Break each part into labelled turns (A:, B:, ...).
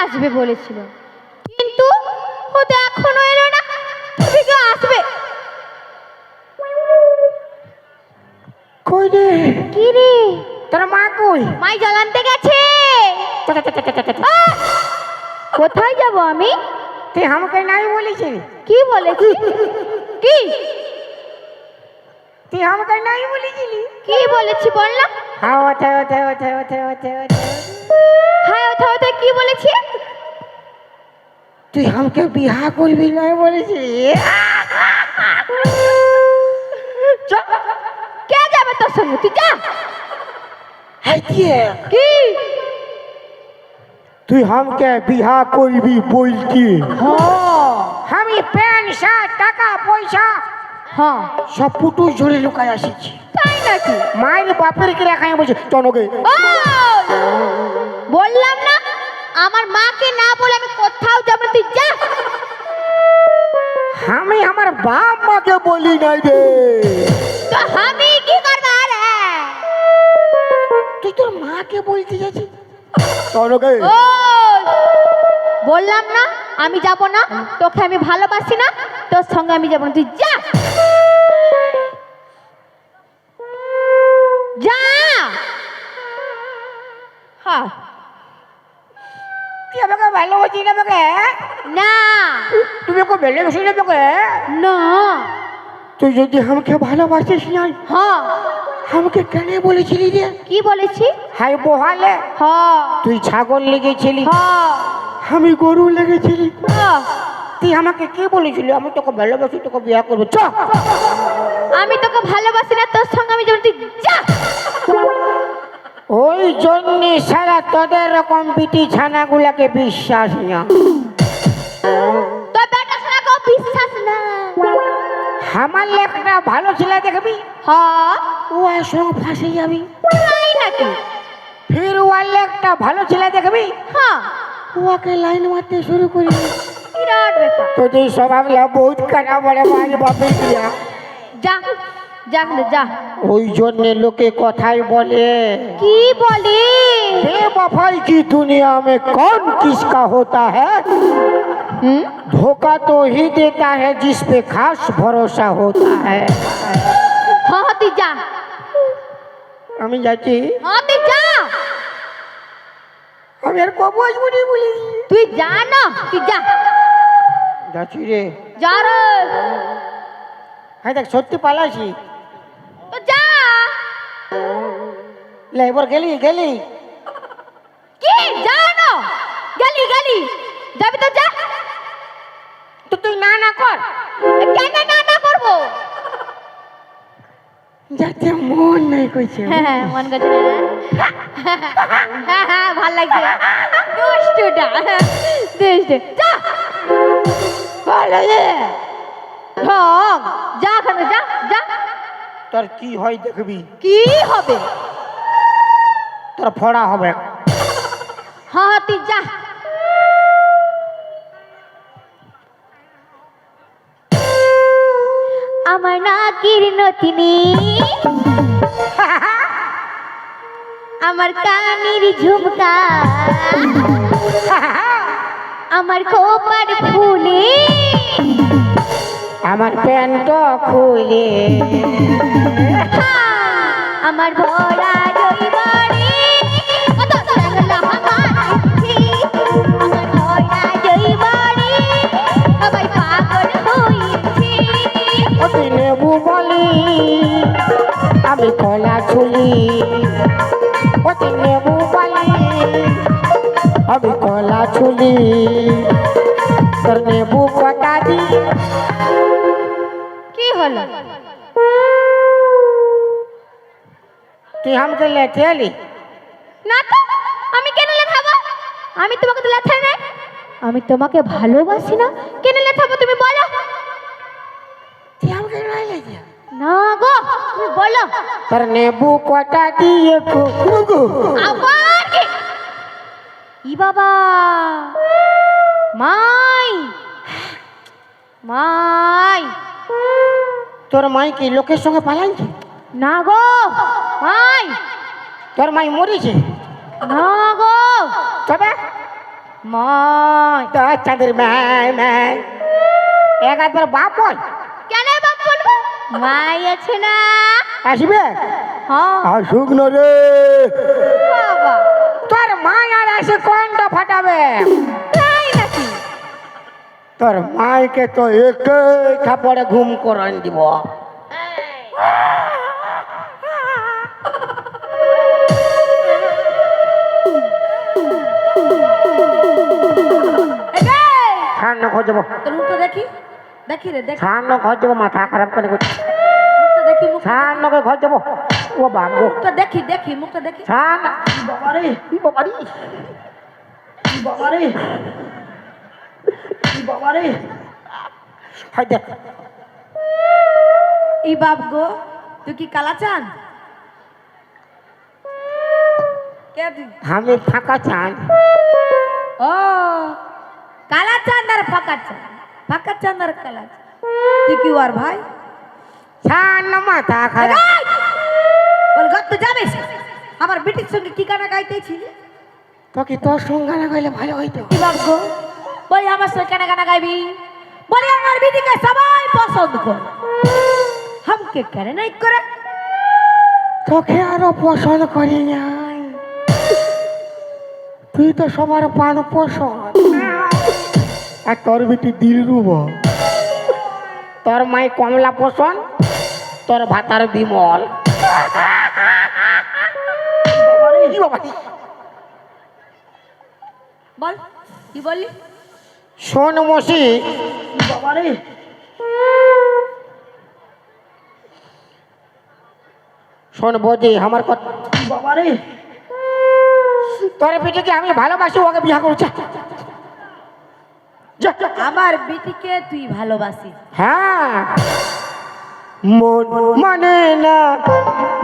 A: আসবে বলেছিল, কিন্তু ও তো এখনো এলো না। তুমি কি আসবে?
B: কই রে?
A: কি রে?
B: তোর মা কই?
A: মাই জল আনতে গেছে। কোথায় যাব আমি?
B: তুই আমাকে নাই বলেছিস?
A: কি বলেছি? কি
B: তুই আমাকে নাই বলেছিলি?
A: কি বলেছি বল না।
B: হ্যাঁ ওঠে ওঠে ওঠে ওঠে ওঠে ওঠে।
A: হ্যাঁ ওঠে ওঠে কি বলেছি?
B: তুই আমাকে বিয়া করবি নাই বলেছিলি?
A: কে যাবে তোর সঙ্গে? তুই যা। কি?
B: তুই আমাকে বিয়া করবি বলছি?
A: হ্যাঁ
B: আমি প্যান্ট শার্ট টাকা পয়সা
A: হ্যাঁ
B: সব পুটুস ঝরে লুকায় আসিছি।
A: তাই নাকি?
B: মায়ের বাপের কে রাখাই বলছে চনকে।
A: বললাম না আমার মাকে না বলে আমি কোথাও যাব না। তুই যা।
B: আমি আমার বাপ মাকে বলি নাই রে।
A: তো আমি কি করব রে?
B: তুই তোর মাকে বলতে যাচ্ছিস? চনকে।
A: বললাম না আমি যাব না। তোকে আমি ভালোবাসি না, তোর সঙ্গে আমি যাব না। তুই যা যা। হ্যাঁ
B: তুই আমাকে ভালোবাসি না? আমাকে
A: না
B: তুমি ওকে ভালোবাসি না? আমাকে
A: না।
B: তুই যদি আমাকে ভালোবাসিস না
A: হ্যাঁ
B: আমাকে কেন বলেছিলি রে?
A: কি বলেছি?
B: হাই বহালে
A: হ্যাঁ
B: তুই ছাগল লেগেছিলি,
A: হ্যাঁ
B: আমি গরু লেগেছিলি।
A: হ্যাঁ।
B: তুই আমাকে কে বলেছিলি আমি তোকে ভালোবাসি, তোকে বিয়ে করবো? চ।
A: আমি তোকে ভালোবাসি না, তোর সঙ্গে আমি যাব। তুই যা।
B: ওই জন্য সারা তোদের রকম বিটি ছানাগুলাকে বিশ্বাস না।
A: তোর বেটা ছাড়া বিশ্বাস না।
B: আমার একটা ভালো ছেলে দেখবি,
A: হ্যাঁ
B: ও সঙ্গে ফাঁসে যাবি।
A: তাই নাকি?
B: ফির ওয়াল একটা ভালো ছেলে দেখবি,
A: হ্যাঁ
B: ওকে লাইন মারতে শুরু করি।
A: বিরাট ব্যাপার।
B: তোদের স্বভাবলা বহুত খারাপ বলে মার বাপে দিয়া।
A: যা যা যা।
B: ওই জন্য লোকে কথাই বলে
A: কি বলে?
B: बेवफाई की दुनिया में कौन किसका होता है? धोखा तो ही देता है जिस पे खास भरोसा होता है।
A: হ্যাঁ তুই যা।
B: আমি যাচ্ছি।
A: হ্যাঁ তুই যা।
B: আমি আর কবু আসবো নি বলি।
A: তুই যা না, তুই যা।
B: যাচ্ছি রে।
A: যা রে।
B: হ্যাঁ দেখ সত্যি পালাইছি।
A: তো যা।
B: লে এবার গেলি গেলি।
A: কি যা না? গেলি গেলি যাবি তো যা।
B: তো তুই না না কর।
A: কেন না না করবো?
B: যাতে মন নাই কইছে।
A: হ্যাঁ মন করছে না? হ্যাঁ হ্যাঁ ভাল লাগছে। দুষ্টুটা দুষ্টু। যা
B: ভালো রে।
A: ঢং। যা খানে যা যা।
B: তোর কি হয় দেখবি,
A: কি হবে?
B: তোর ফড়া হবে।
A: হ্যাঁ তুই যা। আমার নাকির নতিনি, আমার কানের ঝুমকা, আমার খোপার ফুলে,
B: আমার প্যান্ট খুলে,
A: আমার ভরা জৈবরে কত জানলা আমার ইচ্ছে, আমার ভরা জৈবরে সবাই পাগল হয়েছে।
B: তুই লেবু বলি আমি কলা ছুলি, তুই লেবু বলি আমি কলা ছুলি, তোর নেবু কটা দি
A: কি হলো?
B: তুই আমাকে লেটে এলি?
A: না তো, আমি কেন লেখাবো? আমি তোমাকে তো লেখাই নাই। আমি তোমাকে ভালোবাসি না, কেন লেখাবো তুমি বলো?
B: তুই আমাকে লাইলে দিয়া
A: না গো, তুমি বলো।
B: তোর নেবু কটা দিয়ে গো
A: আবার কি? ই বাবা, মাই মাই।
B: তোর মাই কি লোকের সঙ্গে পালাইছে?
A: না গো মাই,
B: তোর মাই মরেছে?
A: না গো
B: তবে
A: মাই।
B: তো চাঁদের ম্যায় ম্যায় এক আধবার বাপ বল।
A: কেন বাপ বলবো? মাই আছে না?
B: আসবে?
A: হ্যাঁ
B: আসুক না রে।
A: বাবা,
B: তোর মাই আর এসে কোনটা ফাটাবে?
A: তাই নাকি?
B: তোর মাইকে তো একে থাপড়ে ঘুম করান দিব। ঠান্ডা খোঁজ যাবো,
A: তোর মুখটা দেখি, দেখি রে, দেখি
B: ঠান্ডা খোঁজ যাবো, মাথা খারাপ করে
A: মুখটা দেখি,
B: ঠান্ডা করে ঘর যাবো। ও বাবু
A: মুখটা দেখি, দেখি মুখটা দেখি।
B: ঠান্ডা বাবারে বাবারে বাবারে বাবারে। হয় দেখ
A: এই বাপ গো, তুই কি কালা চান? কে তুই?
B: আমি ফাঁকা চান।
A: ও কালা চাঁদ আর ফাঁকা চাঁদ, ফাঁকা চাঁদ আর কালা চাঁদ। তুই কি আর ভাই?
B: ঠান্ডা মাথা খারাপ।
A: এই! বল গত যাবিস আমার বিটির সঙ্গে কি গানা গাইতেছিলি?
B: তোকে তোর সঙ্গে না গেলে ভালো হইতো।
A: কি বাপ গো, বলি আমার সঙ্গে কেন গানা গাইবি? বলি আমার বিটিকে সবাই পছন্দ করে, হামকে কেন নাই করে?
B: তোকে আরো পছন্দ করি নাই, তুই তো সবার পান পছন্দ। আর তোর বেটি দিল রুব, তোর মাই কমলা পছন্দ, তোর ভাতার বিমল।
A: বল কি বললি?
B: শোন মসি, শোন বৌদি আমার কথা। তোর বেটিকে আমি ভালোবাসি, ওকে বিয়ে করছে।
A: আমার বিটিকে তুই ভালোবাসিস?
B: হ্যাঁ, মন মানে না,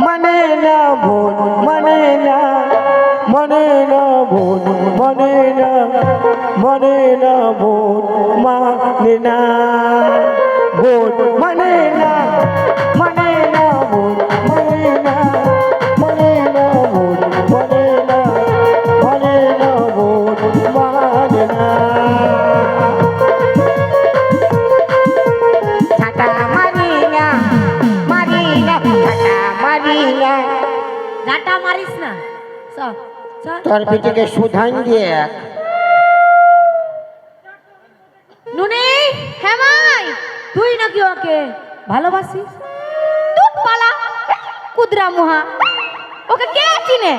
B: মানে না বোন, মানে না, মানে না বোন, মানে না, মানে না বোন, মানে না বোন, মানে না, মানে না বোন, মানে না, মানে না বোন, মানে না, মানে না বোন, মানে না। ঝাঁটা মারি না, মারি না, ঝাঁটা মারি না।
A: ঝাঁটা মারিস না, সব সব।
B: তোর বেটিকে সুধান দিয়ে
A: নুনি, হ্যাঁ মাই, তুই নাকি ওকে ভালোবাসিস? তুই পালা কুদরা মুহা, ওকে কে চিনে?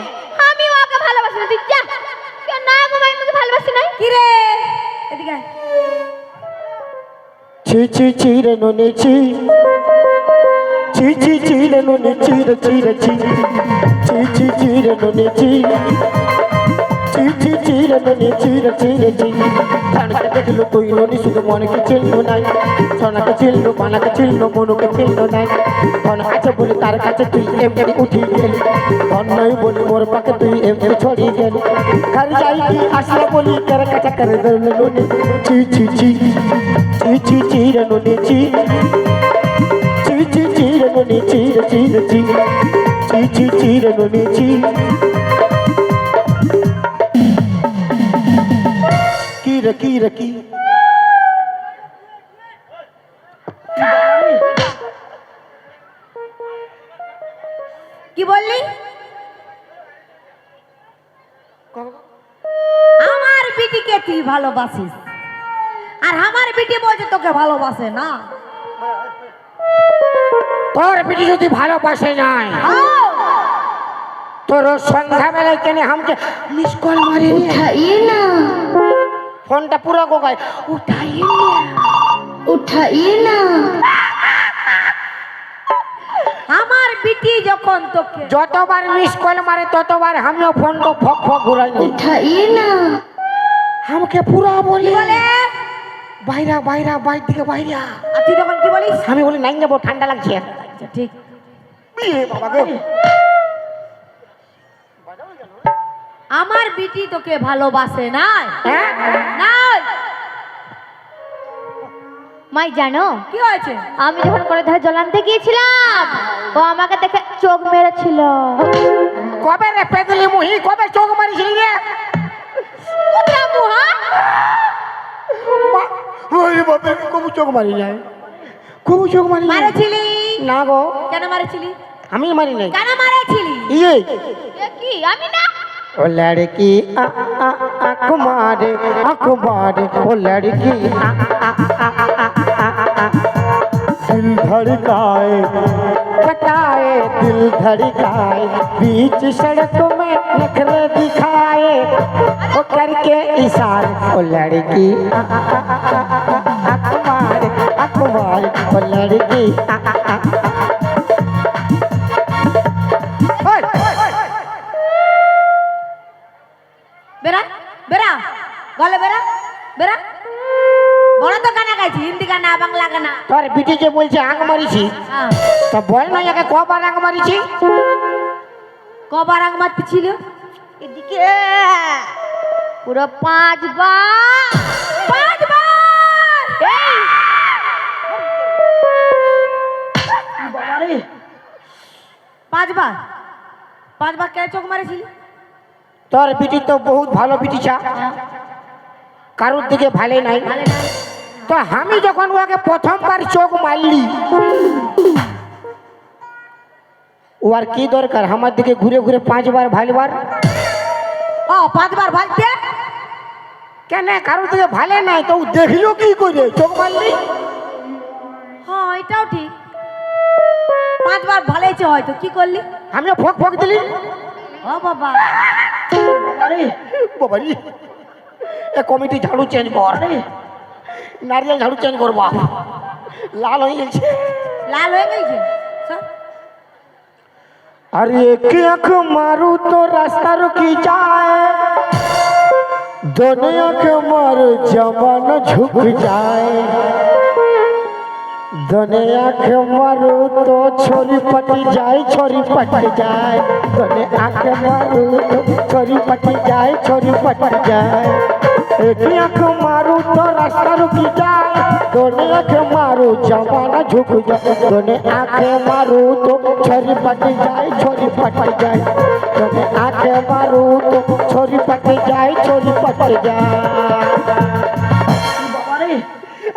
A: আমি ওকে ভালোবাসি না, তুই যা। কেন না গো মাই, আমাকে ভালোবাসি না? কি রে, এদিকে আয়।
B: ছি ছি ছি রে নুনি ছি, ছি ছি ছি রে নুনি ছি রে ছি রে ছি, ছি ছি ছি রে নুনি ছি, ছি ছি ছি রে নুনি ছি রে ছি রে ছি। ধানকে দেখলো তুই নুনি শুধু মনকে চিনলো নাই, সোনাকে চিনলো বানাকে চিনলো মনুকে চিনলো নাই। ধন আছে বলে তার কাছে তুই এমনি উঠি গেলি, ধন নই বলে মোর পাকে তুই এমনি ছড়িয়ে গেলি। ঘর যাই কি আসলো বলি কার কাছে করে ধরলো নুনি। ছি ছি ছি, ছি ছি ছি রে নুনি ছি, ছি ছি ছি রে নুনি ছি রে ছি রে ছি, ছি ছি ছি রে নুনি ছি। কি রে কি রে কি?
A: কি বললি? আমার বিটিকে তুই ভালোবাসিস, আর আমার বিটি বলছে তোকে ভালোবাসে না।
B: তোর বেটি যদি ভালোবাসে নাই, তোর সন্ধ্যাবেলায় কেন আমাকে মিস কল মারি না? ফোনটা পুরো গোগায়
A: উঠাইয়ে না আমার বিটি যখন তোকে
B: যতবার মিস কল মারে ততবার আমিও ফোনটা ফক ফক ঘুরাই
A: উঠাইয়ে না
B: আমাকে পুরো বলি
A: বলে
B: বাইরা বাইরা বাইর দিকে বাইরা
A: আর তুই তখন কি বলিস
B: আমি বলি নাই যাবো ঠান্ডা লাগছে
A: আচ্ছা, ঠিক
B: বাবা গো
A: আমার বিটি তোকে ভালোবাসে না
B: হ্যাঁ
A: নাই
C: মাই জানো
A: কি হয়েছে
C: আমি যখন করে ধারে জল আনতে গিয়েছিলাম ও আমাকে দেখে চোখ মেরেছিল।
B: কবে রে পেদলি মুহি কবে চোখ মারিছিলি রে
A: কুদরা মুহা
B: ওই বাবা কবু চোখ মারি যায় কবু চোখ মারি যায়?
A: মারেছিলি
B: না গো
A: কেন মারেছিলি
B: আমি মারি নাই
A: কেন মারেছিলি
B: ইয়ে
C: এ কি আমি না
B: ओ लड़की आँख मारे ओ लड़की दिल धड़काए कटाए दिल धड़काए बीच सड़क में नखरे दिखाए ओ करके इशारे ओ लड़की आँख मारे ओ लड़की
A: বেরা বেরা গলে বেরা বেরা বড় তো গানা গাইছি হিন্দি গানা বাংলা গানা
B: তোর বিটি যে বলছে আঁক মারিছি
A: হ্যাঁ
B: তো বল না একে কবার আঁক মারিছি
A: কবার আগ মারতে ছিল
C: এদিকে পুরো 5 বার
A: 5 বার
B: বাবারে
A: 5 বার 5 বার কেন চোখ মারেছিলি
B: তোর বিটি তো বহুত ভালো বিটি চা কারোর দিকে ভালো নাই
A: ভালো না
B: তো আমি যখন ওকে প্রথমবার চোখ মারলি ও আর কি দরকার আমার দিকে ঘুরে ঘুরে 5 বার ভালবার
A: ও 5 বার ভালতে
B: কেন কারোর দিকে ভালো নাই তো ও দেখলো কি করে চোখ মারলি
A: হ্যাঁ এটাও ঠিক 5 বার ভালোইছে হয়তো কি করলি
B: আমিও ফক ফক দিলি
A: ও বাবা
B: আরে বাবারি এ কমিটি ঝাড়ু চেঞ্জ কর নারিয়েল ঝাড়ু চেঞ্জ করবো লাল হয়ে গেছে
A: লাল হয়ে গেছে সব।
B: अरे एक आँख मारू तो रास्ता रुकी जाए दोनों आँख मारू जमाना झुक जाए दोनों आँख मारू तो छोरी पटी जाए छोरी पट जाए दोनों आँख मारू तो छोरी पटी जाए छोरी पट जाए एक आँख मारू तो रास्ता रुकी जाए दोनों आँख मारू जमाना झुक जाए दोनों आँख मारू तो छोरी पट जाए छोरी पट जाए दोनों आँख मारू तो छोरी पट जाए छोरी पट जाए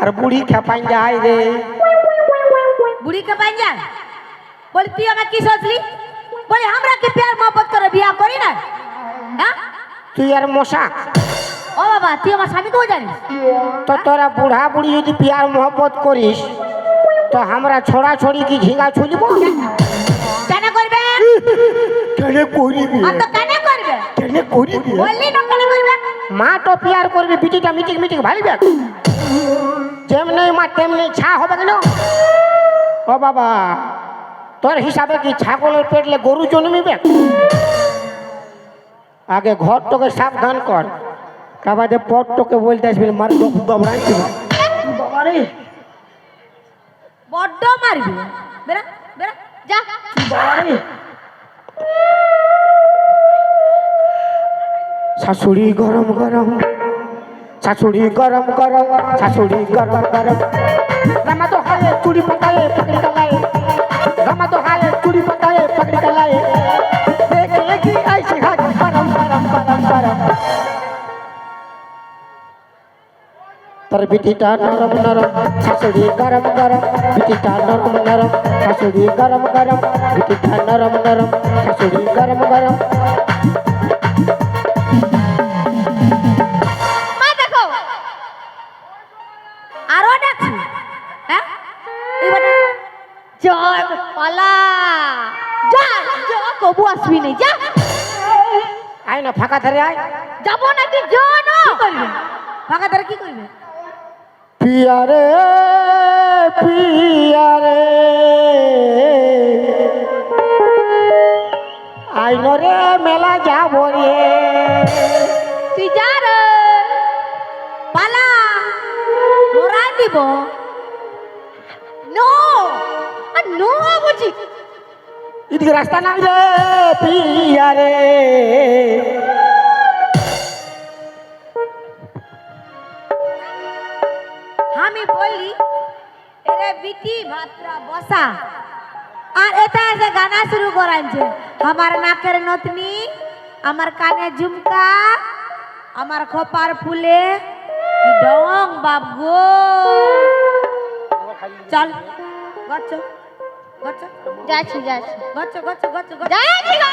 B: अरे बूढ़ी खेपाई जाए रे
A: बुढ़ी के बन जा बोली तू हमें की सोचली बोली हमरा के प्यार मोहब्बत करे बियाह करी ना हां
B: तू यार मोसा
A: ও বাবা তুই আমার স্বামী কেউ জানিস
B: तो तोरा बूढ़ा बूढ़ी यदि प्यार मोहब्बत करिस तो हमरा छोड़ा छोड़ी की झींगा छुलबो
A: কেন করবে
B: केने करिबी
A: আর তো কেন করবে
B: केने करिबी
A: বললি না কেন করবে
B: মা তো প্যার করবে বিটিটা মিটিং মিটিং ভালিবে যেমনি মা তেমনি ছা হবে কেন ও বাবা তোর হিসাবে কি ছাগলের পেটলে গরু জন্মিবে আগে ঘরটাকে সাবধান কর কাবাদে পটটাকে বলতে আসবি মার দমড়াই দিবে বাবা রে
A: বড্ড মারবি বেরা বেরা যা
B: বাবা রে শাশুড়ি গরম গরম শাশুড়ি গরম গরম শাশুড়ি গরম গরম রামা তো হালে চুড়ি পাতায়ে পকড়ি কালায়ে রামা তো হালে চুড়ি পাতায়ে পকড়ি কালায়ে দেখ লেगी ऐसी हाथ गरम गरम गरम गरम तर बिटिटा नरम नरम শাশুড়ি गरम गरम बिटिटा नरम नरम শাশুড়ি गरम गरम बिटिटा नरम नरम শাশুড়ি गरम गरम
A: মা দেখো আরো ডাকছি হ্যাঁ এবার
C: জয় পালা যা যা কবু আসবি না যা
B: আয় না ফাঁকা ধারে আয়
C: যাব না তুই যা না
A: কি করবি ফাঁকা তারা কি করবে?
B: পিয়ারে পিয়ারে আইনরে মেলা যাব রে।
A: তুই যা রে, পালা, মোরাই দিব। নো নো বলছি।
B: এদিকে রাস্তা নাই রে পিয়ারে।
A: আমি বলি এরে বিটি ভাতরা বসা আর এটা এসে গানা শুরু করাইছে। আমার নাকের নতনি, আমার কানে ঝুমকা, আমার খোপার ফুলে কি ডং বাপ গো। চল গচ্ছ গচ্ছ
C: যাচ্ছি যাচ্ছি
A: গচ্ছ গচ্ছ গচ্ছ গচ্ছ।
C: যাচ্ছি গো।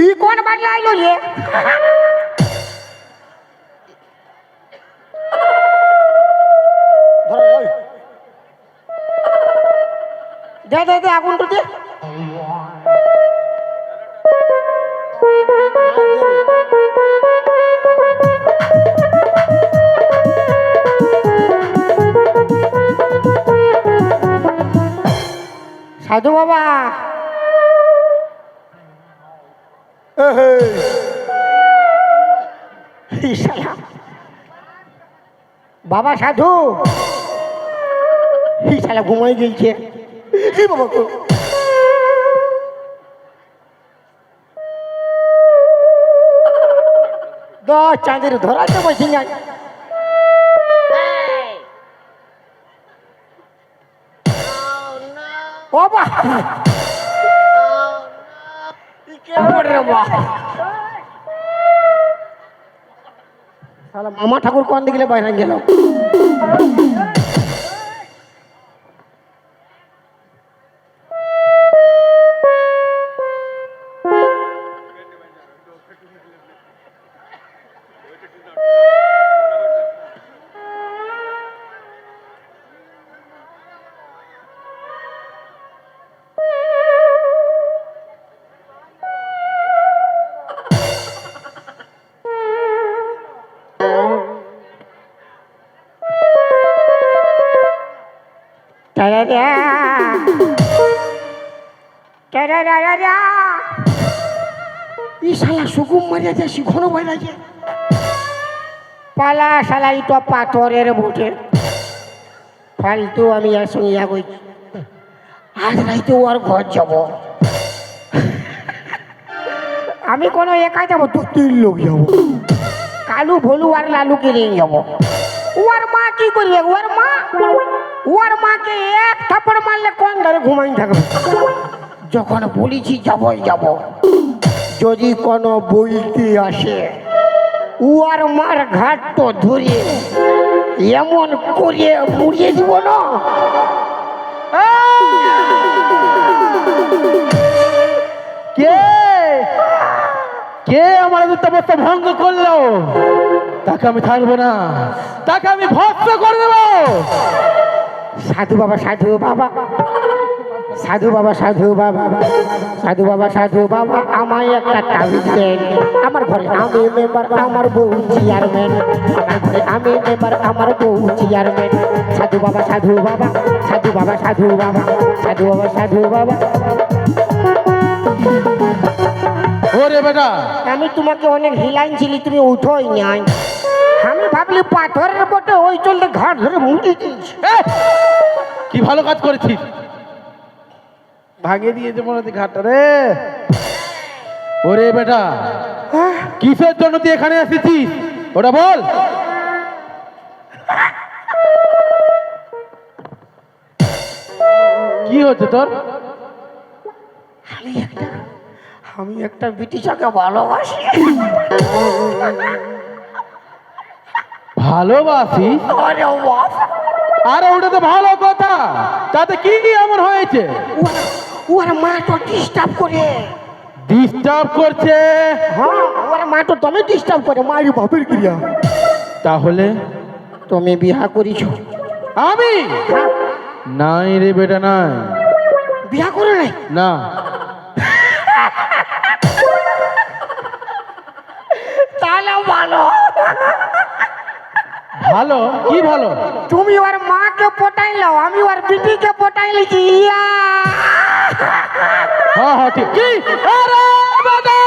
B: ই কোন বাড়ি আইলো রে? দে দে দে আগুনটা দে। সাধু বাবা, বাবা সাধু শালা ঘুমাই গেছে। বাবা দশ চাঁদের ধরাতে বসে নাই। বাবা মামা ঠাকুর কোন দিকে বাইরে গেল? শালা সুকুম মারিয়া যায় শিখনো বাইরে যায়। পালা শালা ইটো পাথরের বুটে ফালতু। আমি আর শুনিয়া গই আজ রাইতে ওর ঘর যাব। আমি কোনো একাই যাবো, দু তিন লোক যাবো। কালু ভলু আর লালুকে নিয়ে যাবো। ওর মা কি করবে? ওর মাকে এক থাপ্পড় মারলে কোন ধরে ঘুমাই থাকবে। যখন বলেছি যাবই যাব, যদি কোনো বইতে আসে ওর মার ঘাট তো ধরে এমন করে মুড়িয়ে দিব না।
D: কে কে আমার তপস্যা ভঙ্গ করলো? তাকে আমি থাকবো না, তাকে আমি ভস্ম করে দেবো।
B: সাধু বাবা, সাধু বাবা, সাধু বাবা, সাধু বাবা, সাধু বাবা, সাধু বাবা, আমায় একটা তাবিজ দেন। আমার ঘরে আমি মেম্বার, আমার বউ চেয়ারম্যান। আমার ঘরে আমি মেম্বার, আমার বউ চেয়ারম্যান। সাধু বাবা, সাধু বাবা, সাধু বাবা, সাধু বাবা, সাধু বাবা, সাধু বাবা।
D: ওরে বেটা,
B: আমি তোমাকে অনেক হিলাইছিলি, তুমি উঠোই নাই। আমি ভাবলি পাথরের বটে ওই চলতে ঘাট ধরে মুড়ে দিয়েছি।
D: কি ভালো কাজ করেছিস, ভাঙিয়ে দিয়েছে মনে হচ্ছে ঘাটটা রে। ওরে বেটা, কিসের জন্য তুই এখানে এসেছিস ওটা বল। কি হচ্ছে তোর?
B: আমি একটা বিটিশাকে ভালোবাসি।
D: ভালোবাসি?
B: আরে বাপ,
D: আরে ওটা তো ভালো কথা, তাতে কি এমন হয়েছে?
B: ওর মা তো ডিস্টার্ব করে।
D: ডিস্টার্ব করছে?
B: হ্যাঁ, ওর মা তো তুমি ডিস্টার্ব করে, মারি বাপের ক্রিয়া।
D: তাহলে
B: তুমি বিয়া করিছো?
D: আমি
B: হ্যাঁ,
D: নাই রে বেটা, নাই।
B: বিয়া করে নাই?
D: না।
B: তাহলে ভালো।
D: ভালো? কি ভালো?
B: তুমি ওর মাকে পটাইলো, আমি ওর বিটিকে পটাইলেছি। ইয়া,
D: হ্যাঁ হ্যাঁ ঠিক। কি? আরে বেটা!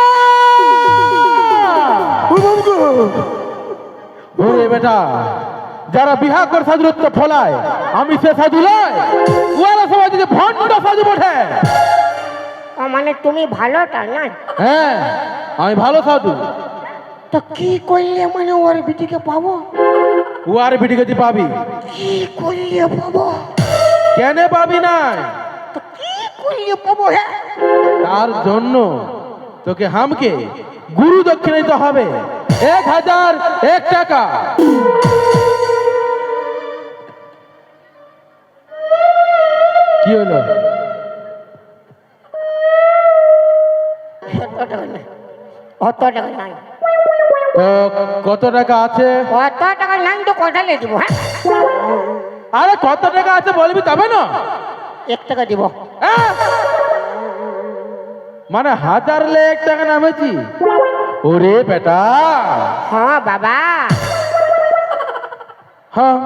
D: ওরে বেটা, যারা বিহা করে সাধুরত্ব ফলায়, আমি সে সাধু নয়। ওরা সবাই যদি ভণ্ড সাধু বটে।
B: ও মানে তুমি ভালোটা না?
D: হ্যাঁ, আমি ভালো সাধু।
B: তো কি করলে মানে ওর বিটিকে পাবো?
D: ও আর বিটিকে তুই পাবি?
B: কি করলে পাবো?
D: কেন পাবি না?
B: তো কি করলে পাবো? হ্যাঁ,
D: তার জন্য তোকে হামকে গুরু দক্ষিণা দিতে হবে 1001 টাকা। কি হলো?
B: অত টাকা নাই, অত টাকা নাই,
D: তো কত টাকা আছে?
B: অত টাকা নাই তো কোথায় দিব? হ্যাঁ,
D: আরে কত টাকা আছে বলবি তবে না।
B: 1 টাকা দিব।
D: হ্যাঁ? মানে 1001 টাকা নামেছি? ওরে বেটা,
B: হ্যাঁ বাবা,
D: হ্যাঁ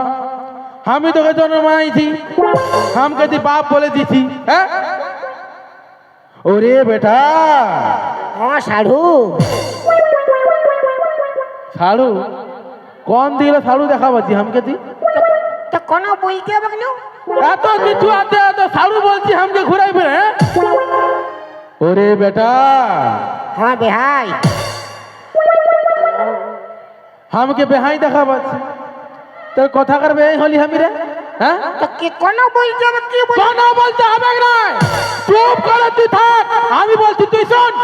D: আমি তোকে জন্মাইছি, আমাকে তুই বাপ বলে দিছি। হ্যাঁ? ওরে বেটা,
B: হ্যাঁ সাধু।
D: সাড়ু কোন দিলে সাড়ু দেখা পাচ্ছি আমাকে তুই?
B: তো কোনো বলতে হবে কেন?
D: এত কিছু আছে, এত সাড়ু বলছি আমাকে ঘুরাই ফিরে। হ্যাঁ? ওরে বেটা,
B: হ্যাঁ বেহাই,
D: আমাকে বেহাই দেখা পাচ্ছি, তোর কথা কর বেহাই হলি আমি রে? হ্যাঁ?
B: তো কি কোনো বলতে হবে? কি বল?
D: কোনো বলতে হবে না, চুপ করে তুই থাক, আমি বলছি তুই শোন।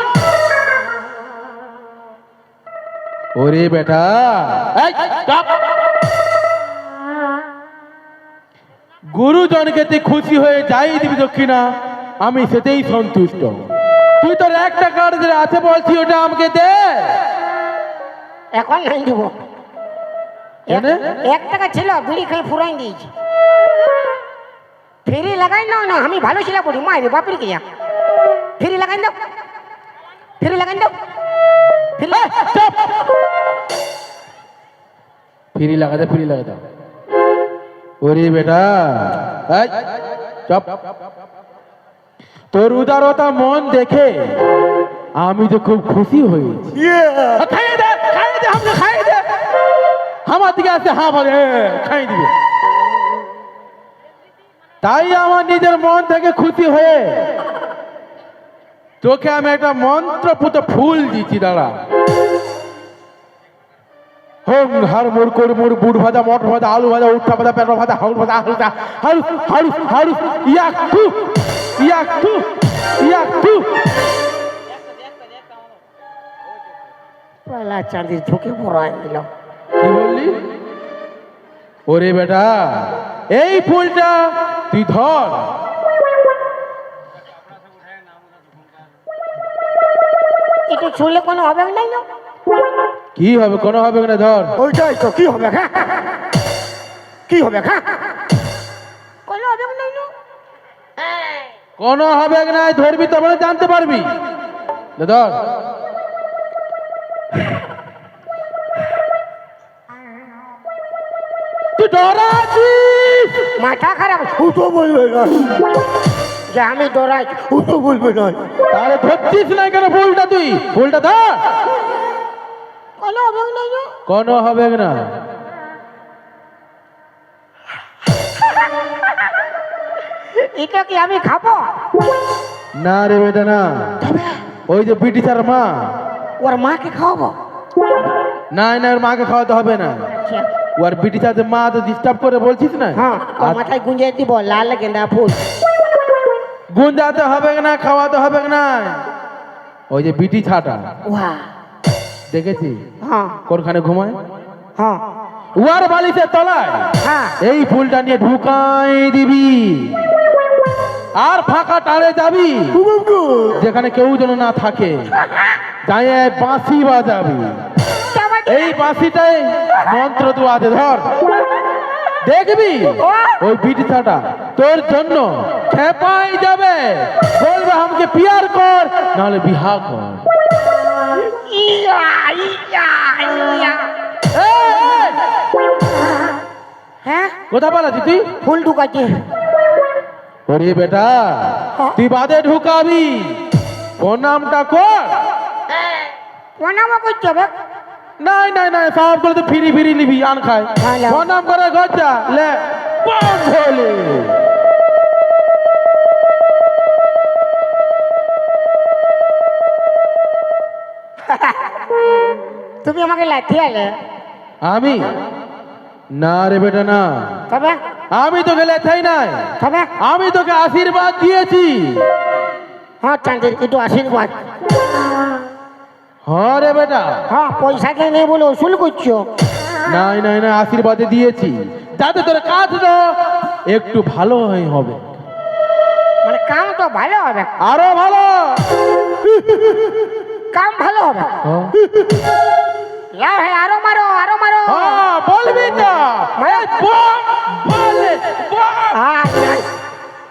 D: ওরে বেটা, এই, চুপ। গুরুজনকে তুই খুশি হয়ে যাই দিবি দক্ষিণা, আমি সেটাই সন্তুষ্ট। তুই তোর 1 টাকা যে আছে বলছি ওটা আমাকে দে।
B: এখন নাই দিব।
D: কেন?
B: 1 টাকা ছিল, বিড়ি খেয়ে ফুরাই দিয়েছি। ফেরি লাগাই না, না আমি ভালো ছিল করি, মায়ের বাপের কে যা। ফেরি লাগাই দাও, ফেরি লাগাই দাও, ফেরি
D: এই, চুপ। ফিরি লাগাতে, ফিরি লাগাতে। ওরে বেটা, এই, চুপ। তোর উদারতা মন দেখে আমি তো খুব খুশি হয়েছি। খাইয়ে দে, খাইয়ে দে, আমাকে খাইয়ে দে। আমার দিকে আসতে হ্যাঁ বলে, খাইয়ে দিবে। তাই আমার নিজের মন থেকে খুশি হয়ে তোকে আমি একটা মন্ত্রপুত ফুল দিচ্ছি, দাঁড়া। হোম হার মুড় কোড় মুড় বুট ভাজা, মটর ভাজা, আলু ভাজা, উঠা ভাজা, পেট্রো ভাজা, হাউল ভাজা, হালুজা, হালু হালু হালু, ইয়াক টু, ইয়াক টু, ইয়াক টু।
B: পয়লা চাঁদির ঝুঁকে পড়াই দিলাম।
D: কি বললি? ওরে বেটা, এই ফুলটা তুই ধর।
B: একটু ছুঁলে কোনো হবে নাই না?
D: কি হবে? কোনো হবে না, ধর।
B: ওইটাই তো, কি হবে? হ্যাঁ, কি হবে? হ্যাঁ, কোনো হবে নাই না?
D: কোনো হবে না, ধরবি তবে জানতে পারবি। ধর। তুই ডরাচ্ছিস?
B: মাথা খারাপ, উঠো বলবে না যে আমি ডরাই, উঠো বলবে না।
D: তাহলে ধরছিস না কেন ফুলটা? তুই ফুলটা ধর।
B: কোনো হবে নাই না?
D: কোনো হবে না।
B: এটা কি আমি খাবো?
D: না রে বেটা, না। ওই যে ব্রিটিশার মা,
B: ওর মাকে খাওয়াবো?
D: না না, ওর মাকে খাওয়াতে হবে না। ওর ব্রিটিশার মা তো ডিস্টার্ব করে বলছিস না।
B: হ্যাঁ, ওর মাথায় গুঁজে দিব লাল গেঁদা ফুল।
D: গুঞ্জাতে হবে না, খাওয়াতে হবে না। ওই যে বিটি ছাটা
B: ওয়া
D: দেখেছি
B: হ্যাঁ
D: কোনখানে ঘুমায়,
B: হ্যাঁ
D: উয়ার বালিশের তলায়
B: হ্যাঁ
D: এই ফুলটা নিয়ে ঢুকাই দিবি, আর ফাঁকা টাড়ে যাবি যেখানে কেউ যেন না থাকে, যাই বাঁশি বাজাবি। এই বাঁশিটাই মন্ত্র দু আছে, ধর দেখবি ওই বিটিছাটা তোর জন্য খেপাই যাবে, বলবে আমাকে পিয়ার কর নাহলে বিহা কর।
B: ইয়া ইয়া ইয়া
D: এই, এই,
B: হ্যাঁ
D: কোথা পালাচ্ছি তুই?
B: ফুল ঢুকাচ্ছে
D: ওরে বেটা তুই বাদে ঢুকাবি, প্রণামটা কর।
B: প্রণাম করতে হবে
D: নাই নাই নাই, সব করে তো ফিরি ফিরি নিবি আন খায়।
B: ভালো।
D: প্রণাম করে গজ্জা লে বম ভোলে।
B: তুমি আমাকে লাথি আলে
D: আমি না রে বেটা না,
B: তবে
D: আমি তোকে লেথাই নাই,
B: তবে
D: আমি তোকে আশীর্বাদ দিয়েছি।
B: হ্যাঁ চাঁদের একটু আশীর্বাদ
D: হ্যাঁ রে বেটা,
B: হ্যাঁ পয়সা কে নেই বলে উসুল করছো
D: নাই নাই নাই, আশীর্বাদে দিয়েছি যাতে তোর কাজটা একটু ভালো হবে,
B: মানে কাম তো ভালো হবে,
D: আরো ভালো।
B: কাম ভালো হবে
D: হ্যাঁ।
B: লাও হ্যাঁ আরো মারো আরো মারো
D: হ্যাঁ, বলবি তো এই বম ভোলে, বম।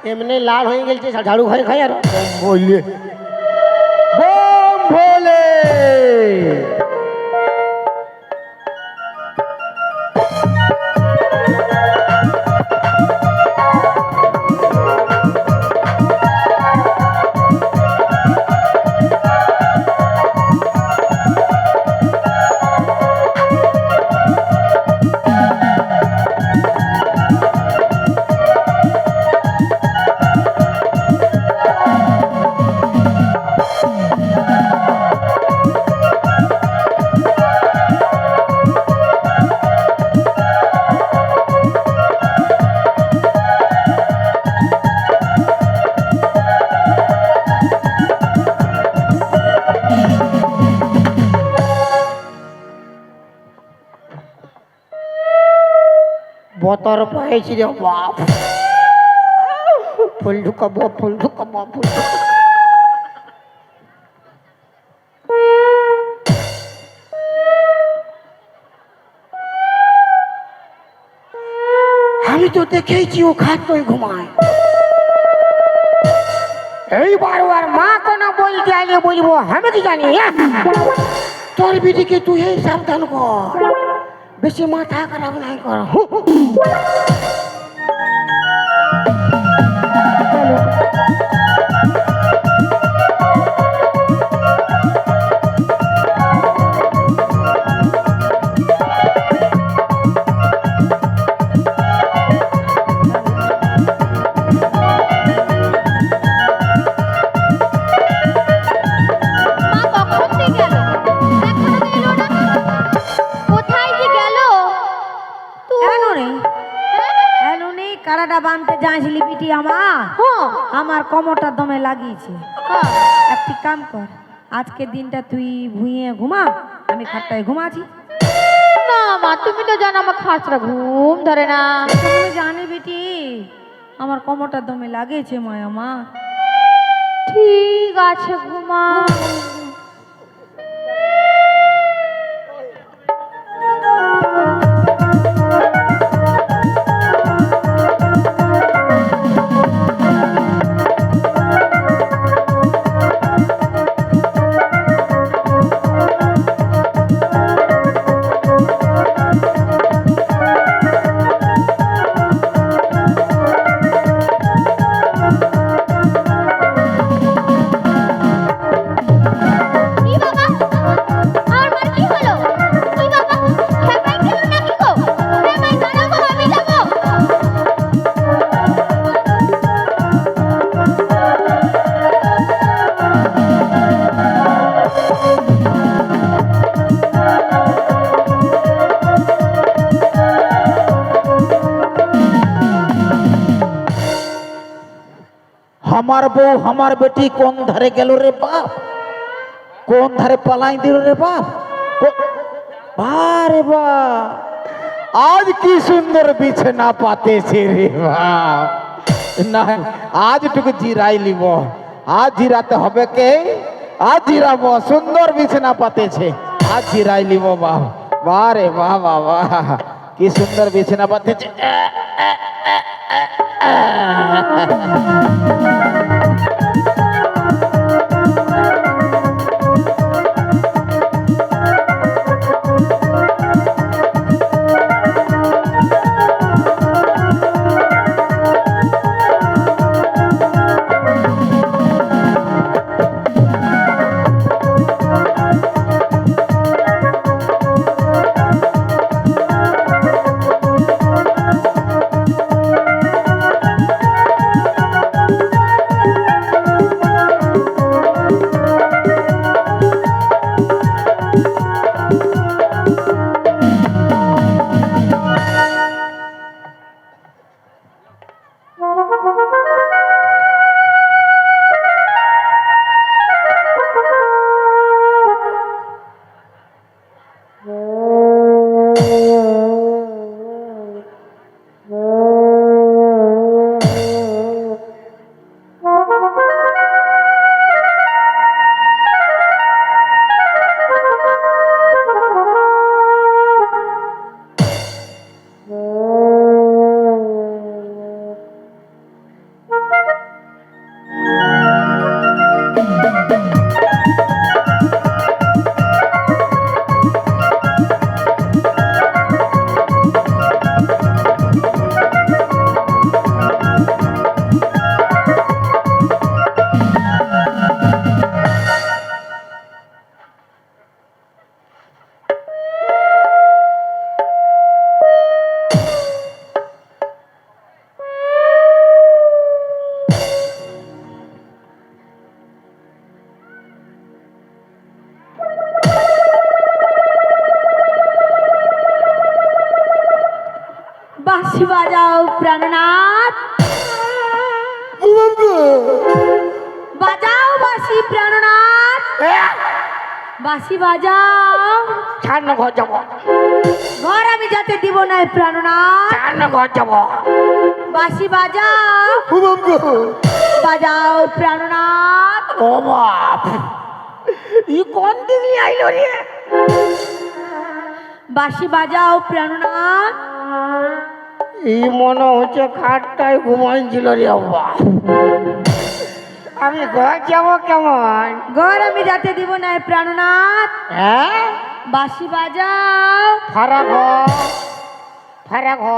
B: এমনি লাল হয়ে গেছে ঝাড়ু খাই খাই আর বললে
D: বম ভোলে।
B: বতর পাইছি রে বাপ ফুল ঢুকাবো ফুল ঢুকাবো ফুল ঢুকাবো। আমি তো দেখেছি ও খাটই ঘুমায়, এইবার ওর মা কোনো বলতে আগে বলবো আমি কি জানি তোর বিটিকে তুই এই সাবধান কর, বেশি মাথা খারাপ নাই কর।
C: মা কখন দিয়ে গেল? এখনো তো এলো না। কোথায় যে গেল?
A: এনো রে এনো নেই, কারাটা বাঁধতে যাইছিলি পিটি আমার,
C: হ্যাঁ
A: আমার কোমরটা দমে লাগিয়েছে।
C: হ্যাঁ।
A: একটি কাম কর, আজকের দিনটা তুই ভুঁইয়ে ঘুমা, আমি খাটটায় ঘুমাছি।
C: না মা, তুমি তো জানো আমার খাসরা ঘুম ধরে না।
A: তুমি জানি বেটি আমার কোমরটা দমে লাগিয়েছে মায়া মা।
C: ঠিক আছে ঘুমা।
B: আমার বউ আমার বেটি কোন ধারে গেল রে বাপ, কোন ধারে পালাই দিল রে বাপ। আরে বাপ, আজ কি সুন্দর বিছানা পাতেছে রে বাপ। না আজ টুকু জিরাই লিব, আজ জিরাতে হবে কে, আজ জিরাবো। সুন্দর বিছানা পাতেছে, আজ জিরাই লিব বাপ। বারে বাহ বাবা, কি সুন্দর বিছানা পাতেছে।
A: বাঁশি বাজাও প্রাণনাথ, বাজাও বাঁশি প্রাণনাথ, বাঁশি বাজাও।
B: ছাড় না, ঘর যাবো।
A: ঘর আমি যাতে দিব না প্রাণনাথ,
B: ছাড় না, ঘর যাবো।
A: বাঁশি বাজাও, বাজাও প্রাণনাথ।
B: ও বাপ, ই কোন দিকে আইলো রে?
A: বাঁশি বাজাও প্রাণনাথ।
B: এই মনে হচ্ছে খাটটায় ঘুমাইছিল রে বাবা। আমি ঘর যাবো কেমন?
A: ঘর আমি যাতে দিব না প্রাণনাথ।
B: হ্যাঁ,
A: বাঁশি বাজাও।
B: ফারাক হ, ফারাক হ।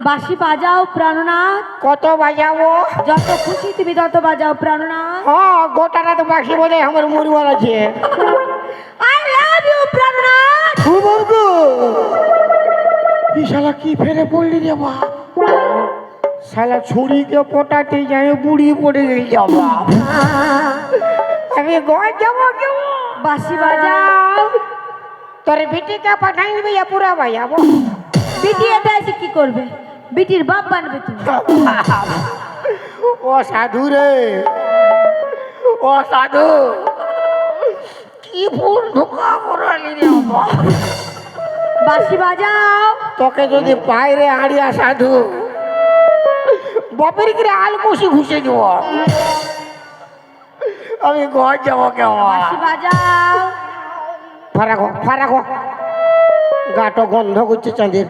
A: বাঁশি বাজাও প্রাণনাথ।
B: কত বাজাবো?
A: যত খুশি তুমি তত বাজাও প্রাণনাথ।
B: হ্যাঁ, গোটা রাত বাঁশি বলে আমার মরিবার আছে।
A: আই লাভ ইউ প্রাণনাথ।
B: শালা কি ফেলে পড়লি রে বাবা? শালা ছুরিকে পটাতে যাই বুড়ি পড়ে গেল বাবা। আমি ঘর যাবো কেমন?
A: বাঁশি বাজাও।
B: তোর বেটিকে পাঠাই দিবি পুরা বাজাবো।
A: বিটি এটা এসে কি করবে? বিটির বাপ বানবে তুমি।
B: ও সাধু রে, ও সাধু, কি ভুল ঢোকা করালি রে বাবা।
A: বাঁশি বাজাও।
B: তোকে যদি বাইরে আড়িয়া সাধু, বাপের করে আলকুশি ঘুষে দিব। আমি ঘর যাবো কেমন?
A: বাঁশি বাজাও।
B: ফারাক হ, ফারাক হ। গাটো গন্ধ করছে চাঁদের।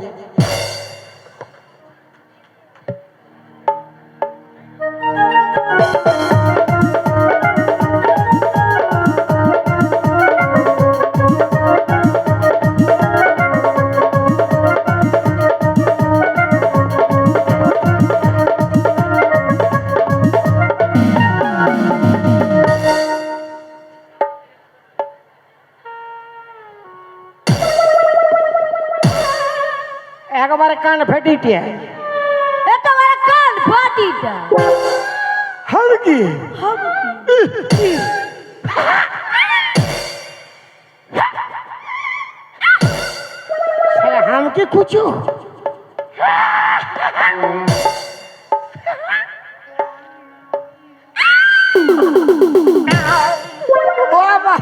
B: একেবারে কান ফেটিটিয়া
A: একেবারে কান ফাটিটা
B: হবে কি
A: হবে কি?
B: শালা হামকে কুচু ও বাবা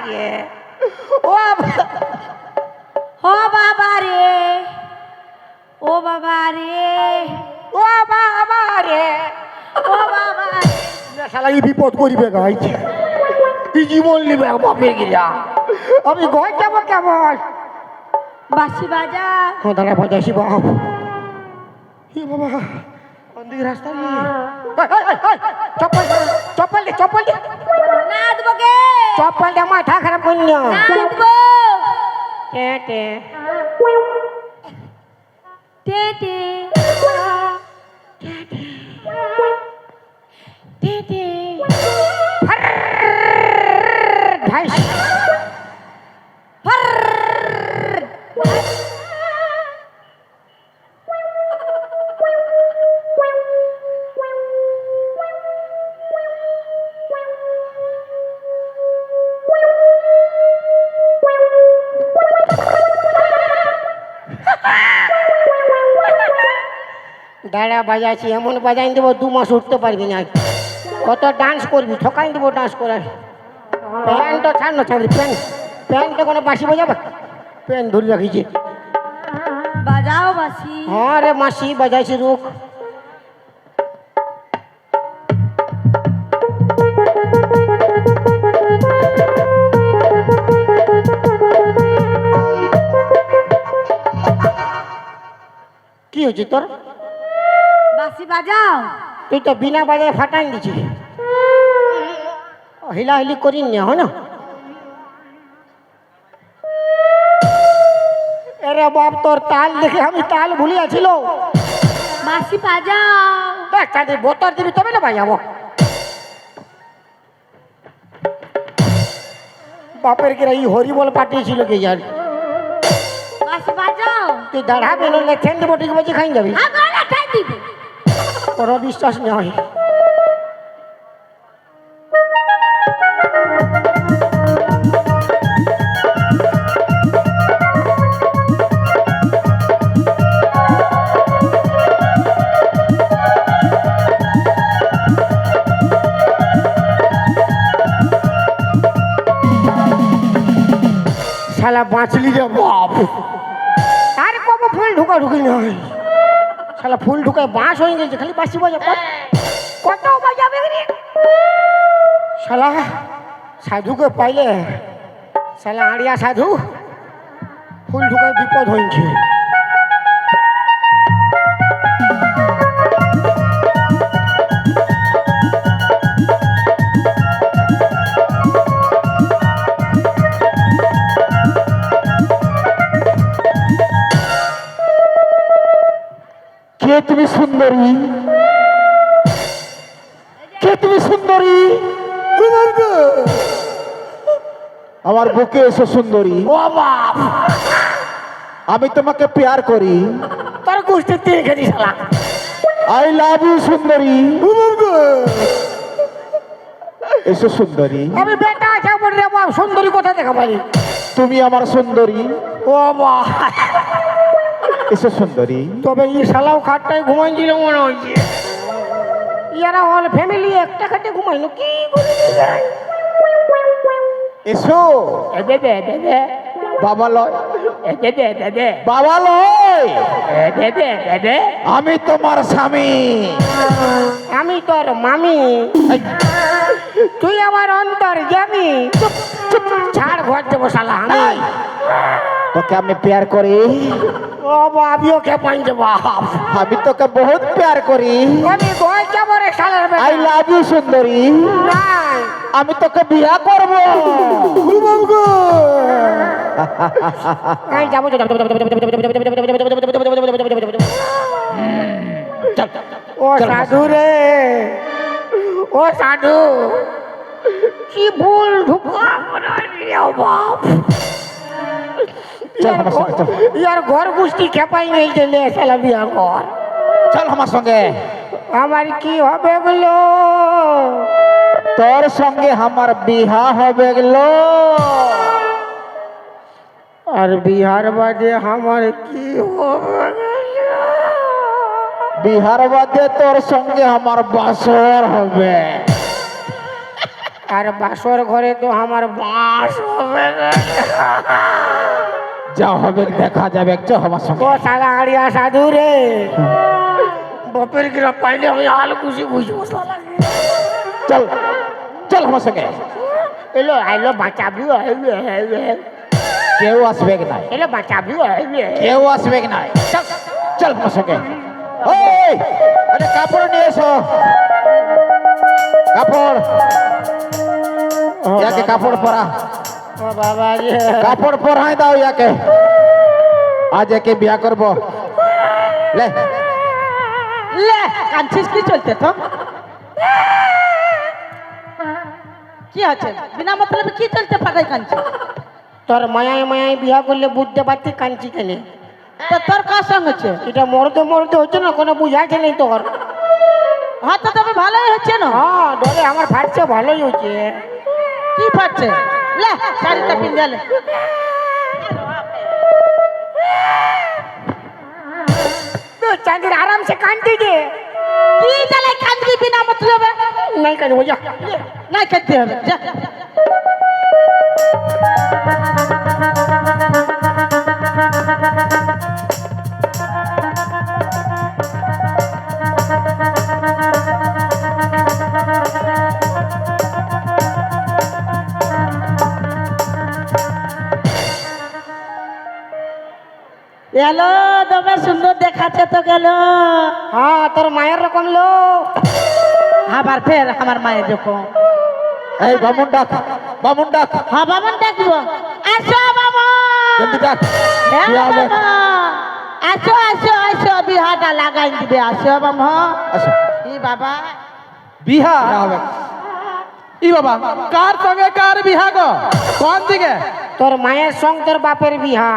B: রে ও
A: ও বাবা রে ও বাবা রে
B: ও বাবা রে
A: ও বাবা রে।
B: শালা এই বিপদ করিবে গাইছে কি জীবন নিবে বাপে গিয়া আমি ঘর যাবো কেমন
A: বাঁশি বাজা
B: দাঁড়া বাজাইছি বাপ এ বাবা কোন দিকে রাস্তা নেই চপ্পল চপ্পল দে চপ্পল দে
A: না দেবো কে
B: চপ্পল দে মাথা খারাপ করি না
A: না দেবো
B: টে টে
A: টে টে টে টে
B: ধাই দাঁড়া বাজাইছি এমন বাজাই দেবো 2 মাস উঠতে পারবি না কত ডান্স করবি ঠকাই দেবো ডান্স করার প্যান্ট ছাড় না ছাড়বি প্যান্ট প্যান্টটা কোনো বাসি বাজাবে প্যান্ট ধরে রাখিছি
A: বাজাও বাঁশি
B: হ্যাঁ রে মাসি বাজাইছি রুখ কি হয়েছে তোর
A: বাঁশি বাজাও
B: তুই তো বিনা বাজায় ফাটাই দিছি হিলাহিলি করিস না হয় না এরে বাপ তোর তাল দেখে আমি তাল ভুলিয়াছিল
A: বাঁশি বাজাও
B: দেখ তাদের বোতল দিবি তবে না বাজাবো বাপের কিরা এই হরিবল পাঠিয়েছিল কে যার
A: বাঁশি বাজাও
B: তুই দাঁড়া বেলো লেখেন দেবো ঠিক বাজে খাই যাবি
A: আগলা খাই দিবে
B: কোনো বিশ্বাস নেই শালা বাঁচলি রে বাপ আর কবে ফুল ঢুকা ঢুকি নয় শালা ফুল ঢুকায় বাঁশ হয়ে গেছে খালি বাঁশি বাজা কত বাজাবে রে শালা সাধুকে পাইলে শালা আড়িয়া সাধু ফুল ঢুকায় বিপদ হয়েছে
D: কে তুমি সুন্দরী কে তুমি সুন্দরী আমার বুকে এসো সুন্দরী
B: ও বাপ
D: আমি তোমাকে প্যার করি
B: তোর গোষ্ঠীর তিন খেলি শালা
D: আই লাভ ইউ সুন্দরী এসো সুন্দরী
B: আমি বেটা আছে বলে রে বাপ সুন্দরী কথা দেখা পারি
D: তুমি আমার সুন্দরী
B: ও বাপ
D: এসো সুন্দরী
B: তবে এই শালাও খাটটায় ঘুমাইছিল মনে হয়েছে ইয়ারা হল ফ্যামিলি একটা খাটে ঘুমাইলো কি
D: এসো
B: দে
D: বাবা লয়
B: দে
D: বাবা লয়
B: দে
D: আমি তোমার স্বামী
B: আমি তোর মামি তুই আমার অন্তর যাবি ছাড় ঘর দেবো শালা আমি
D: তোকে আমি প্যার করি
B: ও বাবিও কে পাইছে বাপ
D: আমি তোকে বহুত প্যার করি
B: আমি ঘর যাবো রে শালার বেটা
D: আই লাভ ইউ সুন্দরী
B: নাই
D: আমি তোকে বিয়া করবো
B: আমি যাবো ও সাধু রে ও সাধু কি ভুল ঢুকা বাপ চল আমার সঙ্গে চল
E: ইয়ার ঘর গুষ্টি খেপাই নেই চলে এসেলা বিয়া ঘর
B: চল আমার সঙ্গে
E: আমার কি হবে বলো
B: তোর সঙ্গে আমার বিহা হবে গেলো
E: আর বিহার বাদে আমার কি হবে
B: বিহার বাদে তোর সঙ্গে আমার বাসর হবে
E: আর বাসর ঘরে তো আমার বাস হবে
B: যা হবে দেখা যাবে একটু আমার সঙ্গে
E: ও সালা আড়িয়া সাধু রে বাপের গিরা পাইলে আমি আল খুশি খুশি বসলা লাগে
B: চল চল আমার সঙ্গে
E: এলো আইলো বাঁচাবি
B: কেউ আসবে না
E: এলো বাঁচাবি
B: কেউ আসবে না চল চল আমার সঙ্গে ওই আরে কাপড় নিয়ে এসো কাপড় ইয়াকে কাপড় পরা
E: ও বাবা রে
B: কাপড় পরাই দাও ইয়াকে আজ একে বিয়া করব লে
A: লে কাঁদছিস কি চলতে তো কি আছে বিনা মতলবে কি চলতে পাঠাই কাঁদছিস
E: তোর মায়ায় মায়ায় বিয়া করলে বুঝতে পারতি কাঞ্চি কেনে
A: তো তোর কার সঙ্গে হচ্ছে
E: এটা মরতে মরতে হচ্ছে না কোনো বুঝাইছে নেই তোর
A: হ্যাঁ তো তবে ভালোই হচ্ছে না
E: হ্যাঁ ডরে আমার ফাটছে ভালোই হচ্ছে
A: কি পাচ্ছে লে শাড়িটা পিন্ধে লে
E: তো চাঁদের আরাম সে কানতে দে
A: কি জালে কাঁদবি বিনা মতলবে
E: নাই কানবো যা
A: না কাঁদতে হবে যা এলো তবে সুন্দর দেখাচ্ছে তো গেল
E: হ্যাঁ তোর মায়ের রকম লো
A: আবার ফের আমার মায়ের যখন
B: এই বামুন ডাক বামুন ডাক
A: হ্যাঁ বামন ডাকবো আসো বাবা
B: জলদি ডাক
A: হ্যাঁ
B: বিয়া হবে
A: বাবা আসো আসো আসো বিহাটা লাগাই দিবে আসো বাবা
B: আসো
A: ই বাবা
D: বিহা
B: বিয়া হবে
D: ই বাবা কার সঙ্গে কার বিহা গো কোন দিকে
E: তোর মায়ের সঙ্গ তোর বাপের বিহা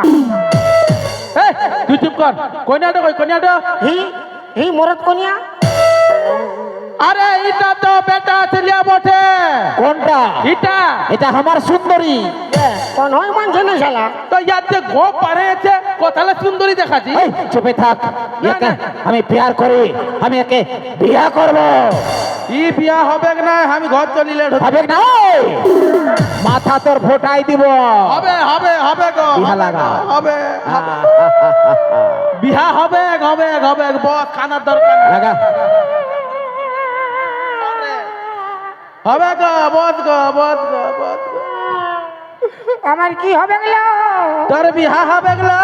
D: এই, তুই চুপ কর কন্যাটা কই কন্যাটা
E: হি হি মরদ কনিয়া
D: আরে এটা তো বেটা ছেলিয়া বটে
B: কোনটা
D: এটা
B: এটা আমার সুন্দরী
E: কোন হয় মানছে না শালা
D: তো ইয়ার যে গো পারেছে কথালে সুন্দরী দেখাচ্ছি
B: এই চুপে থাক একে আমি প্যার করি আমি একে বিয়া করব
D: ই বিয়া হবে না আমি ঘর চলিলে
B: হবে না ওই? মাথা তোর ফোটাই দিব
D: হবে হবে হবে গো
B: বিহা লাগা।
D: হবে বিহা হবে হবে হবে বস খানার দরকার নেই।
B: লাগা
D: হবে গো বস গো বস গো বস গো
E: আমার কি হবে গেল
D: তোর বিহা হবে গো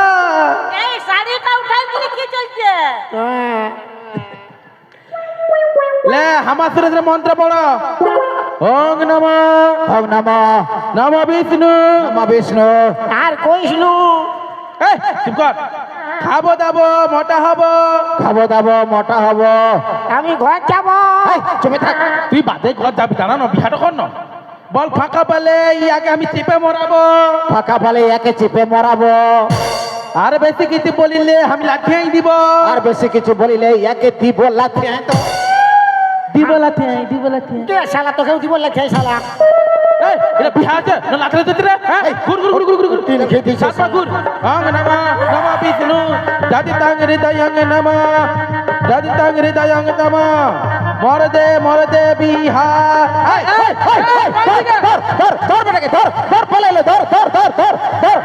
A: এই শাড়িটা উঠাই দিলে কি চলছে
D: লে আমার সুরের মন্ত্র পড়ো ওং নম
B: ওম নমঃ
D: নম বিষ্ণু
B: নমঃ বিষ্ণু
E: আর কইসনু
D: এই চুপ কর খাবো দাবো মোটা হবো
B: খাবো দাবো মোটা হব
E: আমি ঘর যাব
B: এই চুপে থাক
D: তুই বাদে ঘর যাবি দাঁড়ানো বিহাটা কর না বল ফাঁকা পেলে ইয়াকে আমি চিপে মরাবো
B: ফাঁকা ফালে একে চিপে মরাবো
D: আর বেশি কিছু বলিলে আমি লাঠিয়াই দিব
B: আর বেশি কিছু বলিলে একে দিব লাথি তো
D: দিব লাঠিয়াই দিব লাঠিয়াই
E: কে শালা তোকেও দিব লাগছে শালা
D: এই এটা বিহা আছে না লাঠলে দিতে রে হ্যাঁ ঘুর ঘুর ঘুর ঘুর ঘুর ঘুর
B: তিন খেয়ে দিয়েছিস।
D: সাতবার ঘুর ওং নমঃ নম বিষ্ণু দাদি তাং হৃদয়ং নমঃ দাদি তাং হৃদয়ং নমঃ মরদে বিহা এই
B: ধর ধর ধর ধর বেটাকে ধর ধর পালাইলো ধর ধর ধর ধর ধর